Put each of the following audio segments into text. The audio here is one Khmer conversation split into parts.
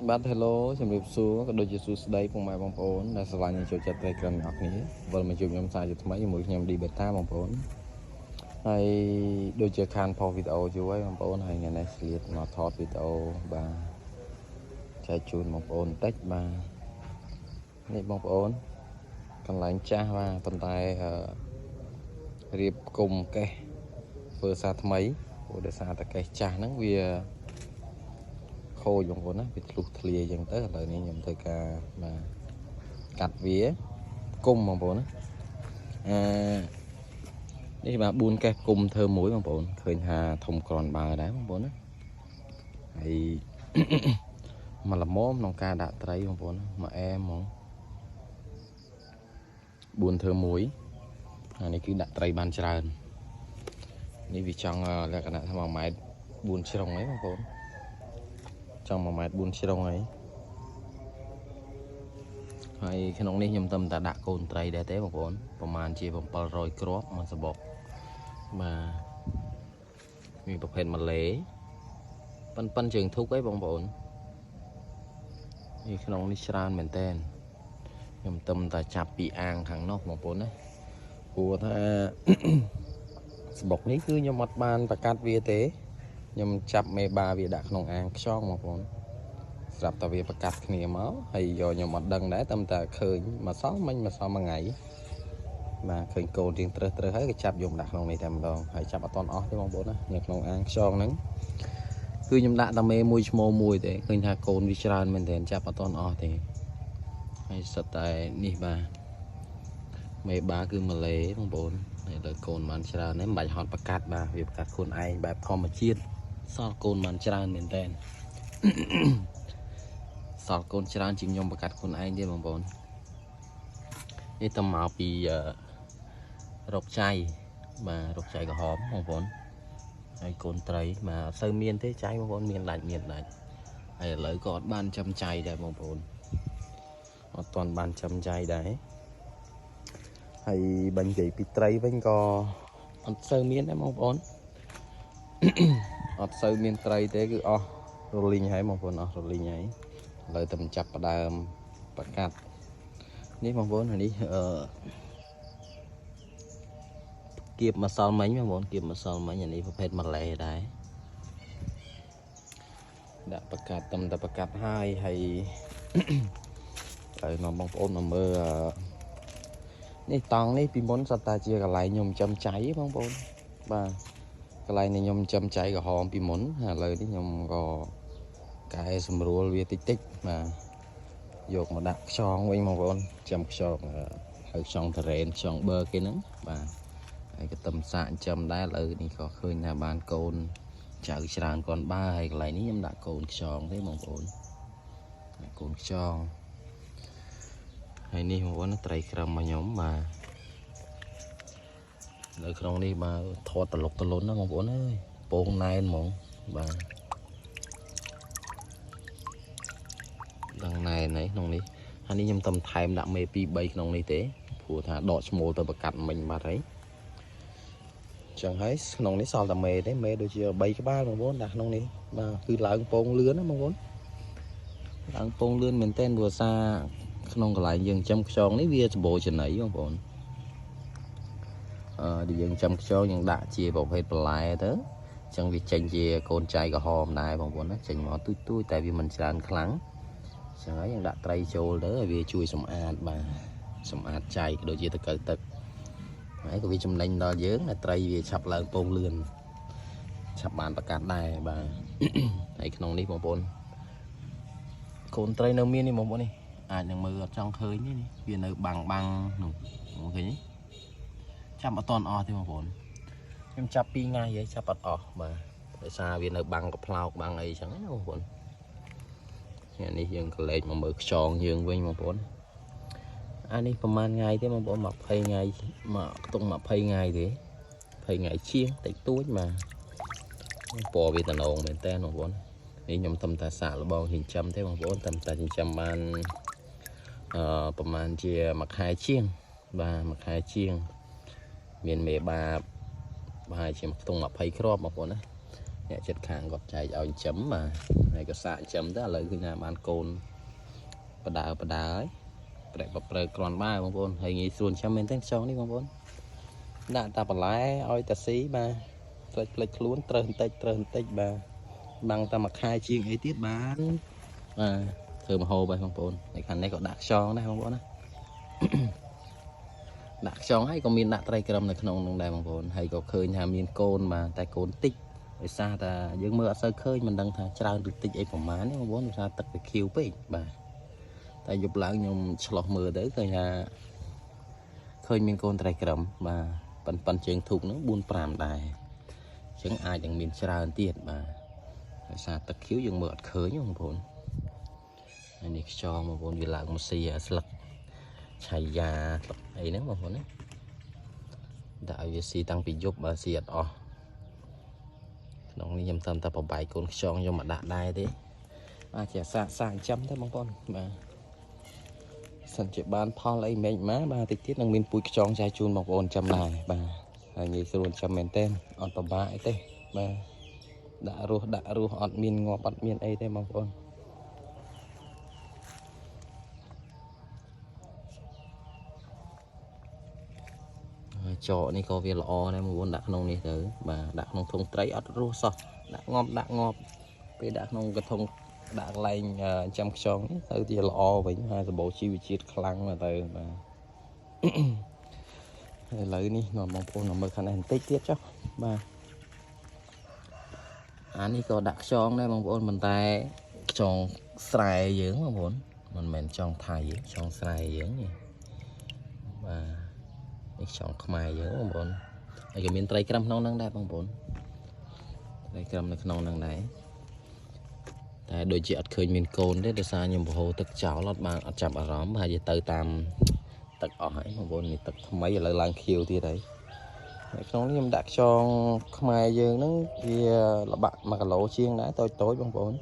បាទ hello ជំរាបសួរក៏ដូចជាសួស្តីពុកម៉ែបងប្អូនដែលស្រឡាញ់ចូលចិត្ត Telegram អ្នកគ្នាវិលមកជួបខ្ញុំសារជាថ្មីជាមួយខ្ញុំ D Beta បងប្អូនហើយដូចជាខានផុសវីដេអូយូរហើយបងប្អូនហើយថ្ងៃនេះឆ្លៀតមកថតវីដេអូបាទចែកជូនបងប្អូនបន្តិចបាទនេះបងប្អូនកន្លែងចាស់បាទប៉ុន្តែរៀបគុំកេះធ្វើសារថ្មីព្រោះដោយសារតែកេះចាស់ហ្នឹងវាខូចបងប្អូនណាវាធ្លុះធ្លាអញ្ចឹងទៅឥឡូវនេះខ្ញុំធ្វើការបាទកាត់វាគុំបងប្អូនណានេះបាទ4កេះគុំធ្វើមួយបងប្អូនឃើញថាធំក្រាន់បើដែរបងប្អូនណាហើយមកល្មមក្នុងការដាក់ត្រីបងប្អូនមកអែមហ្មង4ធ្វើមួយអានេះគឺដាក់ត្រីបានច្រើននេះវាចង់លក្ខណៈថា1ម៉ែត្រ4ជ្រុងហ្នឹងបងប្អូនចង់1ម៉ែត្រ4ជ្រុងហើយក្នុងនេះខ្ញុំតែដាក់កូនត្រីដែរទេបងប្អូនប្រហែលជា700គ្រាប់មកសបុកបាទមានប្រភេទម៉ាឡេប៉ិនជើងធុកអីបងប្អូននេះក្នុងនេះច្រើនមែនតើខ្ញុំតែចាប់ពីអាងខាងនោះបងប្អូនណាព្រោះថាសបុកនេះគឺខ្ញុំអត់បានប្រកាត់វាទេខ្ញុំចាប់មេបាវាដាក់ក្នុងអាងខ្យងបងប្អូនស្រាប់តែវាប្រកាសគ្នាមកហើយយកខ្ញុំអត់ដឹងដែរតែឃើញម្សិលមិញម្សិលមួយថ្ងៃបាទឃើញកូនរៀងត្រឹសហើយក៏ចាប់យកដាក់ក្នុងនេះតែម្ដងហើយចាប់អត់តន់អស់ទេបងប្អូនណានៅក្នុងអាងខ្យងហ្នឹងគឺខ្ញុំដាក់តែមេមួយឈ្មោះមួយទេឃើញថាកូនវាច្រើនមែនទែនចាប់អត់តន់អស់ទេហើយសិតតែនេះបាទមេបាគឺម៉ាឡេបងប្អូនហើយលើកូនបានច្រើនហ្នឹងមិនបាច់ហត់ប្រកាត់បាទវាប្រកាត់ខ្លួនឯងបែបធម្មជាតិសល់កូនបានច្រើនមែនទែនសល់កូនច្រើនជាងខ្ញុំប្រកាត់ខ្លួនឯងទេបងប្អូននេះតមកពីរកចៃបាទរកចៃក្រហមបងប្អូនហើយកូនត្រីបាទអត់សូវមានទេចៃបងប្អូនមានដាច់ហើយឥឡូវក៏អត់បានចំចៃដែរបងប្អូនអត់ទាន់បានចំចៃដែរហើយបាញ់និយាយពីត្រីវិញក៏អត់សូវមានដែរបងប្អូនអត់សូវមានត្រីទេគឺអស់រលីងហើយបងប្អូនអស់រលីងហើយឥឡូវតែចាប់ផ្ដើមប្រកាត់នេះបងប្អូននេះគៀបម្សិលមិញបងប្អូនគៀបម្សិលមិញអានេះប្រភេទម៉ាឡេដែរដាក់ប្រកាត់តែប្រកាត់ហើយហើយមកបងប្អូនមកមើលនេះតង់នេះពីមុនសតតាជាកន្លែងខ្ញុំចំចៃបងប្អូនបាទកន្លែងនេះខ្ញុំចំចៃក្រហមពីមុនឥឡូវនេះខ្ញុំក៏កែសម្រួលវាតិចបាទយកមកដាក់ខ្យងវិញបងប្អូនចំខ្យងហើយខ្យងតរ៉េនខ្យងប៊ឺគេហ្នឹងបាទហើយក៏តំសាកចំដែរឥឡូវនេះក៏ឃើញថាបានកូនចៅច្រើនកូនបើហើយកន្លែងនេះខ្ញុំដាក់កូនខ្យងទេបងប្អូនកូនខ្យងហើយនេះបងប្អូនត្រីក្រឹមរបស់ខ្ញុំបាទនៅក្នុងនេះបាទថតតលុកតលុនណាបងប្អូនអើយពងណែនហ្មងបាទដល់ណែនហ្នឹងក្នុងនេះហើយនេះខ្ញុំតំថែមដាក់មេ2 3ក្នុងនេះទេព្រោះថាដកឈ្មោលទៅប្រកាត់មិញបាត់ហើយចឹងហើយក្នុងនេះសល់តែមេទេមេដូចជា3ក្បាលបងប្អូនដាក់ក្នុងនេះបាទគឺឡើងពងលឿនណាបងប្អូនឡើងពងលឿនមែនទែនព្រោះសារក្នុងកន្លែងយើងចំខ្យងនេះវាសម្បូរចំណីបងប្អូនដែលយើងចំខ្យងយើងដាក់ជាប្រភេទបន្លែទៅអញ្ចឹងវាចេញជាកូនចៃក្រហមដែរបងប្អូនណាចេញមកទូចតែវាមិនច្រើនខ្លាំងអញ្ចឹងហើយយើងដាក់ត្រីចូលទៅឲ្យវាជួយសម្អាតបាទសម្អាតចៃក៏ដូចជាតកៅទឹកហើយក៏វាចំណេញដល់យើងត្រីវាឆាប់ឡើងពងលឿនឆាប់បានប្រកាសដែរបាទហើយក្នុងនេះបងប្អូនកូនត្រីនៅមាននេះបងប្អូននេះអាចនឹងមើលអត់ចង់ឃើញនេះវានៅបាំងនោះឃើញទេចាប់អត់តន់អស់ទេបងប្អូនខ្ញុំចាប់2ថ្ងៃហើយចាប់អត់អស់បាទដោយសារវានៅបាំងកផ្លោកបាំងអីចឹងណាបងប្អូននេះយើងក៏លេចមកមើលខ្យងយើងវិញបងប្អូនអានេះប្រហែលថ្ងៃទេបងប្អូន20ថ្ងៃមកខ្ទង់20ថ្ងៃទេ20ថ្ងៃជាងតិចតួចបាទពណ៌វាតំណងមែនតើបងប្អូននេះខ្ញុំតែសាកល្បងចិញ្ចឹមទេបងប្អូនតែចិញ្ចឹមបានប្រហែលជាមួយខែជាងបាទមួយខែជាងមានមេបាប្រហែលជាខ្ទង់20គ្រាប់បងប្អូនណា nhẹ chật khang gọt chạy ao chấm mà này có xạ chấm đó lợi khi nào bán côn bà đá ấy để bật còn ba bông bồn hay nghĩ xuân cho mình tên xong đi bông bồn đã ta bà lái oi ta xí ba lệch luôn trơn tích ba bằng ta mặc hai chiên ấy tiết bán à thử mà hồ bài bông bồn này khăn này có đặc son này bông bồn á đặc son hay có miền đặc tây cầm này không đây bông bồn hay có khơi nhà miền côn mà tại côn tích để xa ta dương mưa sơ khơi mình đang thà trao được tích ấy của má nếu bông bồn ra tật được khiêu bích bà tại dục lãng nhung chọc mưa tới coi nhà khơi miền côn tây cầm mà phần trường thuộc nó buôn pram đài chẳng ai chẳng miền trà tiền mà xa tật khiếu dương mượt khơi nhung vốn này cho một vốn vì là một xì sặc chảy già ấy nếu mà vốn đại việt xì tăng bị giúp mà xì ọ nó nhầm tâm ta bảo bài con cho nhưng mà đạn đai thế à chỉ xa chấm thế bông con mà sân chỉ ban pha lấy mình má ba tịch tiết năng miền bùi tròn trái chun một ôn trăm này bà hay như luôn trăm mền tên on tàu bãi thế bà đã ru on miền ngọt bắt miền ấy thế mà con chọ này có việc lọ này muốn đặt nông này thử mà đặt nông thùng trái ớt ru sao đặt ngọt cái đặt nông cái thùng đặt lên trăm son từ thì lọ với hai bộ chi chiết khăn mà từ mà lấy đi nó mong cô nó mới khả năng tích tiết chắc ba anh đi có đặt son đây mong ôn mình tay tròn xài dưỡng mà muốn mình tròn thầy tròn xài dưỡng gì và tròn mài dưỡng mà muốn cái miền tây cầm nông năng đây mong muốn đây cầm được nông năng này tại đôi chị khơi miền côn đấy để xa nhưng mà hồ tức chảo lót bàn chạm ở róm hay gì từ tam tật ở hải mà bốn này tật mấy giờ lại lang khiêu thì đấy trong nhưng đặt cho mai giờ nó kia là bạn mà cái lỗ chiên đã tối bông bốn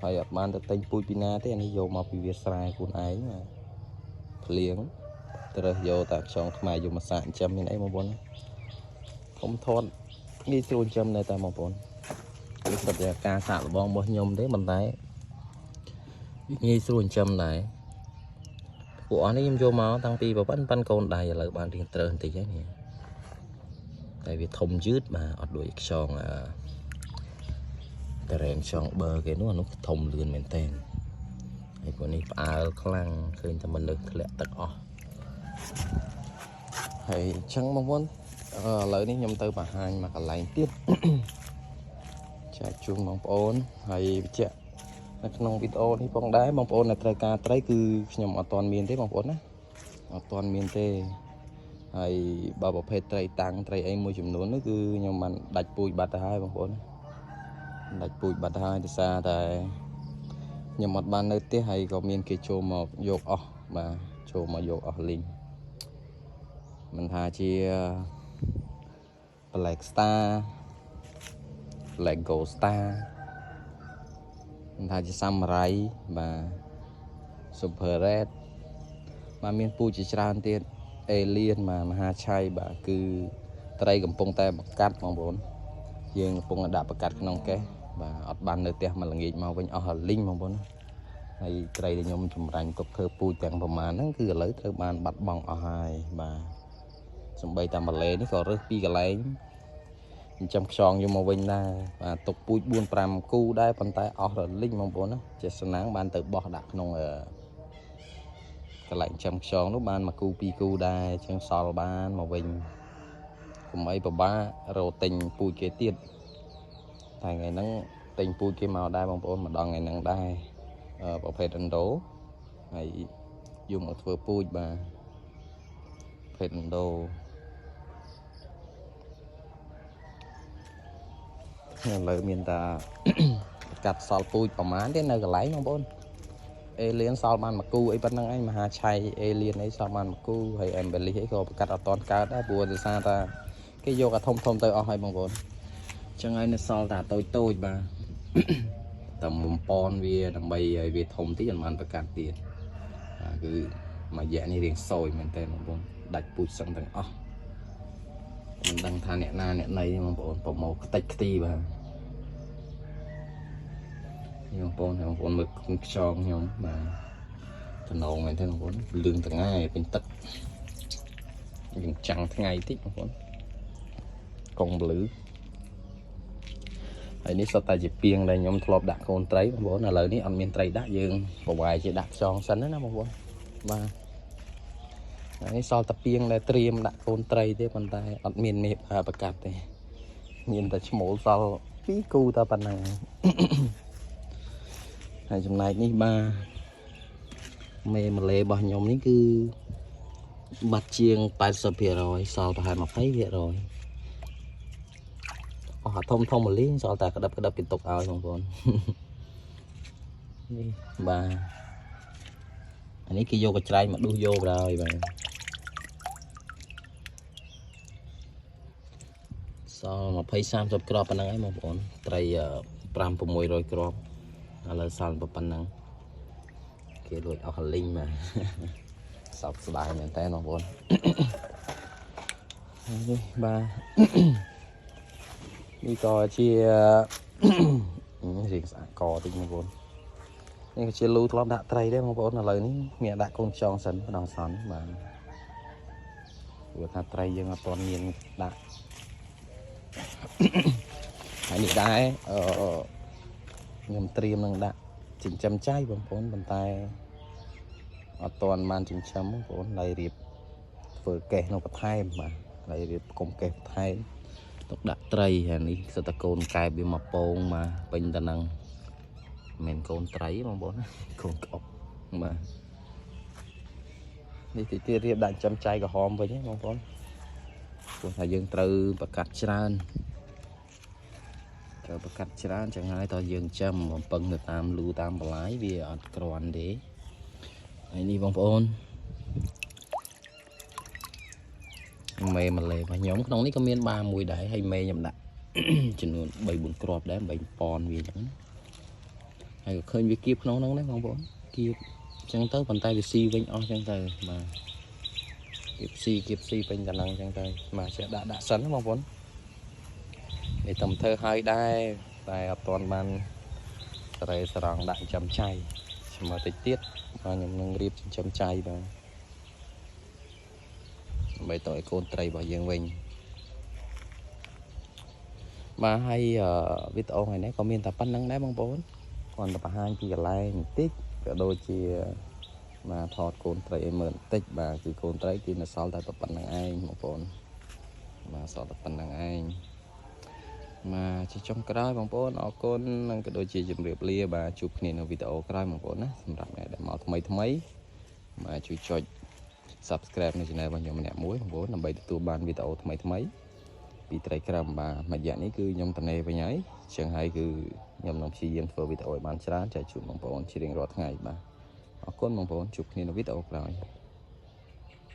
phải ở ban từ tây Pupina thế anh vô mà bị việt sai cuốn ấy mà liếng từ vô tại trong mai dùng mà sạn châm như ấy mà bốn không thôn đi luôn châm này tại mà bốn cái thật là ca sạn bong bao nhôm đấy mình thấy nghi luôn châm này của anh em vô máu tăng pi vào bắn con đài là bạn tiền trơn thì cái này tại vì thông dứt mà ở đuổi tròn rèn tròn bờ cái nó thông lươn mền tên cái của này khăn khơi cho mình được lẹ tật o thầy chẳng mong muốn lợi đi nhầm từ bà hai mà cả lại tiếp chạy chung mong ôn hay chạy nông video đi bóng đá mong ôn là trai ca trai cứ nhầm ở toàn miền thế mong ôn á ở toàn miền tây hay bà bảo phê trai tăng trai em mua chùm nón nó cứ nhầm mình đặt bụi bát hai mong ôn đặt bụi bát hai thì xa tại nhầm một ban nơi tết hay có miền kia châu mà dột mà châu mà dột linh mình thà chia Black Star Black Gold Star thay cho samurai và super red mà miền Pu chỉ tràn tiền alien mà ha chay bà cứ tây cầm pông tay bạc cát mong bốn riêng pông đã bạc cát nông cái và ở ban nơi tiền mà là nghỉ màu với ở linh mong bốn hay tây thì nhom chùm rành cục thơ Pu chẳng phẩm mà nó cứ lấy thơ ban bắt bong ở hai và sum bay tam lệ nó có rất pi cái lấy trong son như màu vinh na và tục bụi buôn pram cu đây bàn tay ở linh mong muốn chỉ sáng nắng ban từ bỏ đặt nông ở cái lạnh trong son lúc ban mà cu pi cu đây trong sol ban màu vinh cùng mấy bà ba rồi tình bụi kế tiền tại ngày nắng tình bụi kia màu đây mong muốn mà đòn ngày nắng đây bảo phê đánh đố ngày dùng một vừa bụi mà phê đánh đố lợi miền ta cắt sal pui của má đến nơi cái lấy mong bốn alien sal man mà cu ấy vẫn đang anh mà hà chay alien ấy sal man mà cu hay em beli ấy có cắt ở toàn cá đã bùa từ xa ta cái vô cả thông tới ở hai mong bốn chẳng ai nó sal ta tôi mà tầm một pon vì đầm bay vì thông tí dần man phải cắt tiền cứ mà dạng như điện sôi mình tên mong bốn đặt pui sang tầng mình đang than nẹt na nẹt này mong bốn bỏ màu tách ti mà បងប្អូនមើលខ្យងខ្ញុំបាទតំណងមែនទេបងប្អូនលឿងទាំងថ្ងៃពេញទឹកយើងចាំងថ្ងៃតិចបងប្អូនកងblue ហើយនេះសុទ្ធតែជាពីងដែលខ្ញុំធ្លាប់ដាក់កូនត្រីបងប្អូនឥឡូវនេះអត់មានត្រីដាក់យើងប្រវាយជាដាក់ខ្យងសិនណាបងប្អូនបាទនេះសល់តែពីងដែលត្រៀមដាក់កូនត្រីទេប៉ុន្តែអត់មានមេប្រកាសទេមានតែឈ្មោលសល់2គូតែប៉ុណ្ណឹងហើយចំណែកនេះបាទមេម៉ាឡេរបស់ខ្ញុំនេះគឺបាត់ជាង 80% សល់ប្រហែល 20% អស់ធំមកលេងសល់តែក្តឹបគេទុកឲ្យបងប្អូននេះបាទអានេះគេយកកញ្ច្រែងមកដួសយកបណ្ដោយបាទសល់20-30 គ្រាប់ប៉ុណ្ណឹងឯងបងប្អូនត្រី5-600 គ្រាប់ឥឡូវសល់ប៉ុណ្ណឹងគេលួចអស់លីងបាទសោកស្ដាយមែនតើបងប្អូននេះបាទនេះក៏ជារៀងស្អាតកតិចបងប្អូននេះក៏ជាលូធ្លាប់ដាក់ត្រីដែរបងប្អូនឥឡូវនេះមានដាក់កូនខ្យងសិនម្ដងសន្នបាទព្រោះថាត្រីយើងអត់ទាន់មានដាក់ហើយនេះដែរខ្ញុំត្រៀមនឹងដាក់ចិញ្ចឹមចៃបងប្អូនប៉ុន្តែអត់ទាន់បានចិញ្ចឹមបងប្អូនហើយរៀបធ្វើកេះនៅបន្ថែមបាទហើយរៀបកុំកេះបន្ថែមទុកដាក់ត្រីហើយនេះសិតតែកូនកែបវាមកពងមកពេញទៅនឹងមិនកូនត្រីបងប្អូនកូនក្អុកបាទនេះទីទៀតរៀបដាក់ចិញ្ចឹមចៃក្រហមវិញបងប្អូនព្រោះថាយើងត្រូវប្រកាត់ច្រើនចឹងហើយតើយើងចាំបំពឹងទៅតាមលូតាមបន្លាយវាអត់ក្រាន់ទេហើយនេះបងប្អូនមេម៉ាឡេរបស់ខ្ញុំក្នុងនេះក៏មានបាមួយដែរហើយមេខ្ញុំដាក់ចំនួន 3-4 គ្រាប់ដែរ3ប៉ុនវាចឹងហើយក៏ឃើញវាគៀបក្នុងហ្នឹងដែរបងប្អូនគៀបចឹងទៅប៉ុន្តែវាស៊ីវិញអស់ចឹងទៅបាទគៀបស៊ីពេញតែហ្នឹងចឹងទៅបាទចេះដាក់សិនបងប្អូននេះតំធ្វើឲ្យដែរតែអត់ទាន់បានស្រែស្រង់ដាក់ចិញ្ចឹមចៃឆ្មើតិចទៀតបាទខ្ញុំនឹងរៀបចិញ្ចឹមចៃបាទដើម្បីតឲ្យកូនត្រីរបស់យើងវិញបាទហើយវីដេអូថ្ងៃនេះក៏មានតែប៉ុណ្្នឹងដែរបងប្អូនគាត់ទៅបង្ហាញពីកន្លែងបន្តិចក៏ដូចជាបាទថតកូនត្រីឲ្យមើលបន្តិចបាទគឺកូនត្រីគឺនៅសល់តែប៉ុណ្្នឹងឯងបងប្អូនបាទសល់តែប៉ុណ្្នឹងឯងបាទជាចុងក្រោយបងប្អូនអរគុណនិងក៏ដូចជាជម្រាបលាបាទជួបគ្នានៅវីដេអូក្រោយបងប្អូនណាសម្រាប់អ្នកដែលមកថ្មីបាទជួយចុច Subscribe នៅ Channel របស់ខ្ញុំម្នាក់មួយបងប្អូនដើម្បីទទួលបានវីដេអូថ្មីពីត្រីក្រាំបាទមួយរយៈនេះគឺខ្ញុំត្នេវិញហើយចឹងហើយគឺខ្ញុំនឹងព្យាយាមធ្វើវីដេអូឲ្យបានច្រើនចែកជូនបងប្អូនជារៀងរាល់ថ្ងៃបាទអរគុណបងប្អូនជួបគ្នានៅវីដេអូក្រោយ